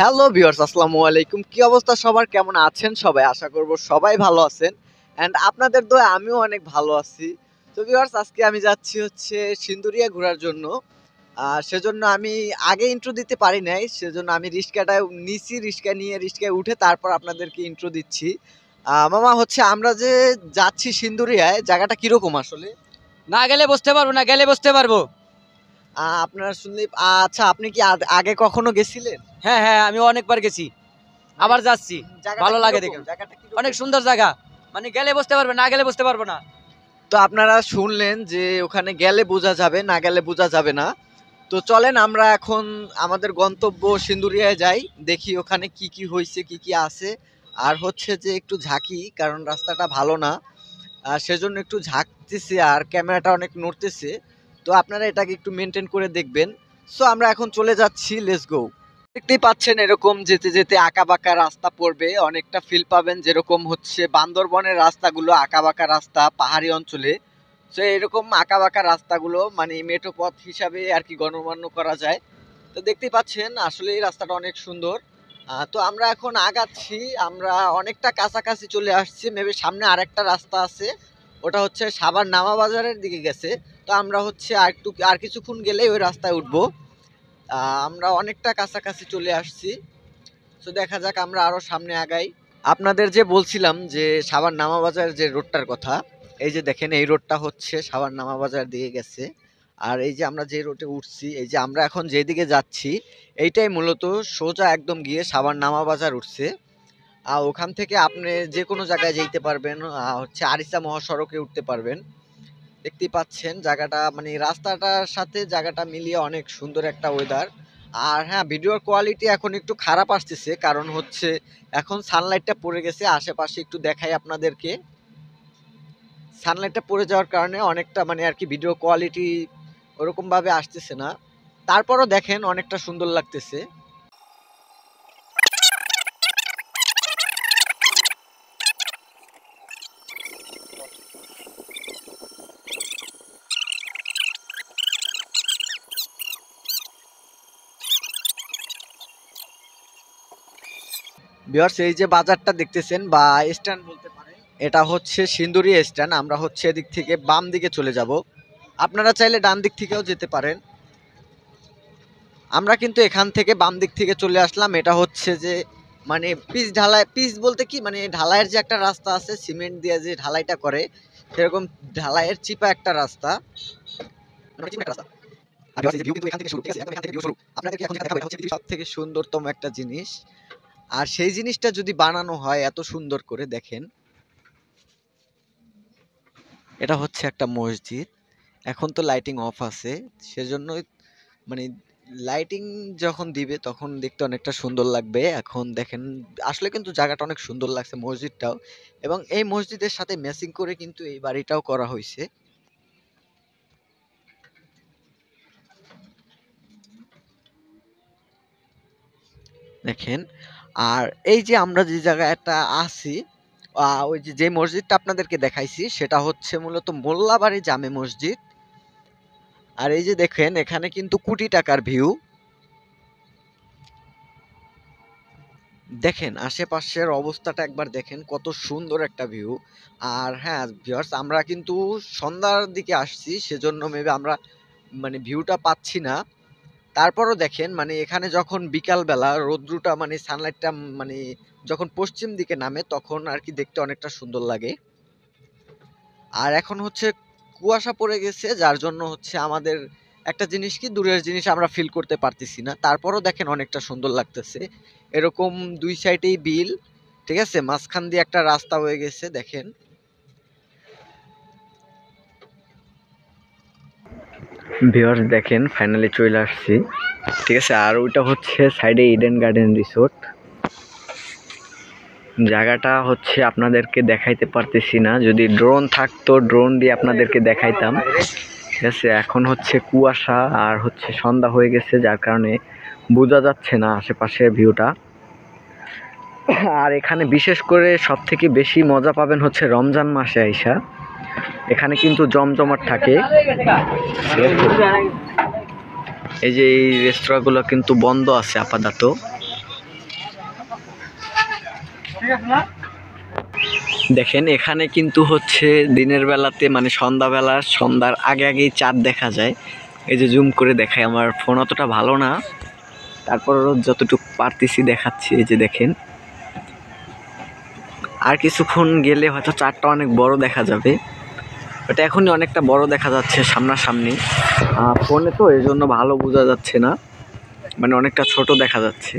Hello viewers, আসসালামু আলাইকুম। কি অবস্থা সবার, কেমন আছেন সবাই? আশা করব সবাই ভালো আছেন অ্যান্ড আপনাদের দোয়া আমিও অনেক ভালো আছি। তো ভিউয়ার্স, আজকে আমি যাচ্ছি হচ্ছে সিন্দুরিয়া ঘোরার জন্য। সেজন্য আমি আগে ইন্ট্রো দিতে পারি নাই, সেজন্য আমি রিস্কাটা নিছি, রিস্কায় উঠে তারপর আপনাদেরকে ইন্ট্রো দিচ্ছি। মামা হচ্ছে আমরা যে যাচ্ছি সিন্দুরিয়ায়, জায়গাটা কিরকম আসলে? না গেলে বুঝতে পারবো, না গেলে বুঝতে পারবো। আপনারা শুনলে আচ্ছা, আপনি কি আগে কখনো গেছিলেন? হ্যাঁ হ্যাঁ, আমি অনেকবার গেছি, আবার যাচ্ছি। ভালো লাগে দেখে। অনেক সুন্দর জায়গা, মানে গেলে বুঝতে পারবে, না গেলে বুঝতে পারবো না। তো আপনারা শুনলেন যে ওখানে গেলে বোঝা যাবে, না গেলে বোঝা যাবে না। তো চলেন আমরা এখন আমাদের গন্তব্য সিন্দুরিয়ায় যাই, দেখি ওখানে কি কি হয়েছে, কি কি আছে। আর হচ্ছে যে একটু ঝাঁকি, কারণ রাস্তাটা ভালো না, সেজন্য একটু ঝাঁকতেছে আর ক্যামেরাটা অনেক নড়তেছে। তো আপনারা এটাকে একটু মেনটেন করে দেখবেন। সো আমরা এখন চলে যাচ্ছি, লেটস গো। দেখতেই পাচ্ছেন এরকম যেতে যেতে আঁকা বাঁকা রাস্তা পড়বে, অনেকটা ফিল পাবেন যেরকম হচ্ছে বান্দরবনের রাস্তাগুলো আঁকা বাঁকা রাস্তা পাহাড়ি অঞ্চলে। তো এরকম আঁকা বাঁকা রাস্তাগুলো মানে মেঠো পথ হিসাবে আর কি গণ্যমান্য করা যায়। তো দেখতেই পাচ্ছেন আসলে এই রাস্তাটা অনেক সুন্দর। তো আমরা এখন আগাচ্ছি, আমরা অনেকটা কাছাকাছি চলে আসছি। মেবি সামনে আরেকটা রাস্তা আছে, ওটা হচ্ছে সাভার নামা বাজারের দিকে গেছে। তো আমরা হচ্ছে আর কিছুক্ষণ গেলেই ওই রাস্তায় উঠবো। আমরা অনেকটা কাছাকাছি চলে আসছি। তো দেখা যাক আমরা আরো সামনে আগাই। আপনাদের যে বলছিলাম যে সাভার নামা বাজার যে রোডটার কথা, এই যে দেখেন এই রোডটা হচ্ছে সাভার নামা বাজার দিয়ে গেছে। আর এই যে আমরা যে রোডে উঠছি, এই যে আমরা এখন যেদিকে যাচ্ছি, এইটাই মূলত সোজা একদম গিয়ে সাভার নামা বাজার উঠছে। ওখান থেকে আপনি যে কোনো জায়গায় যেতে পারবেন, হচ্ছে আরিচা মহাসড়কে উঠতে পারবেন। দেখতেই পাচ্ছেন জায়গাটা মানে রাস্তাটার সাথে জায়গাটা মিলিয়ে অনেক সুন্দর একটা ওয়েদার। আর হ্যাঁ, ভিডিওর কোয়ালিটি এখন একটু খারাপ আসতেছে, কারণ হচ্ছে এখন সানলাইটটা পড়ে গেছে। আশেপাশে একটু দেখাই আপনাদেরকে, সানলাইটটা পড়ে যাওয়ার কারণে অনেকটা মানে আর কি ভিডিও কোয়ালিটি ওরকম ভাবে আসতেছে না। তারপরও দেখেন অনেকটা সুন্দর লাগতেছে। ভিউয়ার্স, এই যে বাজারটা দেখতেছেন বা স্ট্যান্ড বলতে পারেন, এটা হচ্ছে সিন্দুরিয়া স্ট্যান্ড। আমরা হচ্ছে এদিক থেকে বাম দিকে চলে যাব, আপনারা চাইলে ডান দিক থেকেও যেতে পারেন। আমরা কিন্তু এখান থেকে বাম দিক থেকে চলে আসলাম। এটা হচ্ছে যে মানে পিচ বলতে কি মানে ঢালাইয়ের যে একটা রাস্তা আছে, সিমেন্ট দিয়ে যে ঢালাইটা করে, সেরকম ঢালাইয়ের চিপা একটা রাস্তা। সব থেকে সুন্দরতম একটা জিনিস, আর সেই জিনিসটা যদি বানানো হয় এত সুন্দর করে, দেখেন এটা হচ্ছে একটা মসজিদ। এখন তো লাইটিং অফ আছে, সেজন্যই মানে লাইটিং যখন দিবে তখন দেখতে অনেকটা সুন্দর লাগবে। এখন দেখেন আসলে কিন্তু জায়গাটা অনেক সুন্দর লাগছে, মসজিদটাও। এবং এই মসজিদের সাথে ম্যাচিং করে কিন্তু এই বাড়িটাও করা হয়েছে। দেখেন, আর এই যে আমরা যে জায়গাটা আছি, ওই যে মসজিদটা আপনাদেরকে দেখাইছি, সেটা হচ্ছে মূলত মোল্লাবাড়ি জামে মসজিদ। আর এই যে দেখেন এখানে কিন্তু কোটি টাকার ভিউ। দেখেন আশেপাশের অবস্থাটা একবার দেখেন, কত সুন্দর একটা ভিউ। আর হ্যাঁ ভিউয়ার্স, আমরা কিন্তু সন্ধ্যার দিকে আসছি, সেজন্য মেবি আমরা মানে ভিউটা পাচ্ছি না। তারপরও দেখেন মানে এখানে যখন বিকালবেলা রৌদ্রটা মানে সানলাইটটা মানে যখন পশ্চিম দিকে নামে, তখন আর কি দেখতে অনেকটা সুন্দর লাগে। আর এখন হচ্ছে কুয়াশা পড়ে গেছে, যার জন্য হচ্ছে আমাদের একটা জিনিস কি দূরের জিনিস আমরা ফিল করতে পারতেছি না। তারপরও দেখেন অনেকটা সুন্দর লাগতেছে। এরকম দুই সাইডেই বিল, ঠিক আছে, মাঝখান দিয়ে একটা রাস্তা হয়ে গেছে। দেখেন ভিউয়ার্স, দেখেন ফাইনালি চলে আসছি, ঠিক আছে। আর ওইটা হচ্ছে সাইডে ইডেন গার্ডেন রিসোর্ট। জায়গাটা হচ্ছে আপনাদেরকে দেখাইতে পারতেছি না, যদি ড্রোন থাকতো ড্রোন দিয়ে আপনাদেরকে দেখাইতাম, ঠিক আছে। এখন হচ্ছে কুয়াশা আর হচ্ছে সন্ধ্যা হয়ে গেছে, যার কারণে বোঝা যাচ্ছে না আশেপাশের ভিউটা। আর এখানে বিশেষ করে সব থেকে বেশি মজা পাবেন হচ্ছে রমজান মাসে আইসা, এখানে কিন্তু জমজমাট থাকে। এই যে এই রেস্তোরাঁগুলো কিন্তু বন্ধ আছে আপাতত, দেখেন এখানে কিন্তু হচ্ছে দিনের বেলাতে মানে সন্ধ্যার আগে আগেই চাঁদ দেখা যায়। এই যে জুম করে দেখায়, আমার ফোন অতটা ভালো না, তারপরও যতটুকু পারতেছি দেখাচ্ছি। এই যে দেখেন, আর কিছুক্ষণ গেলে হয়তো চাঁদটা অনেক বড় দেখা যাবে। এটা এখনই অনেকটা বড় দেখা যাচ্ছে সামনাসামনি, ফোনে তো এই জন্য ভালো বোঝা যাচ্ছে না, মানে অনেকটা ছোট দেখা যাচ্ছে।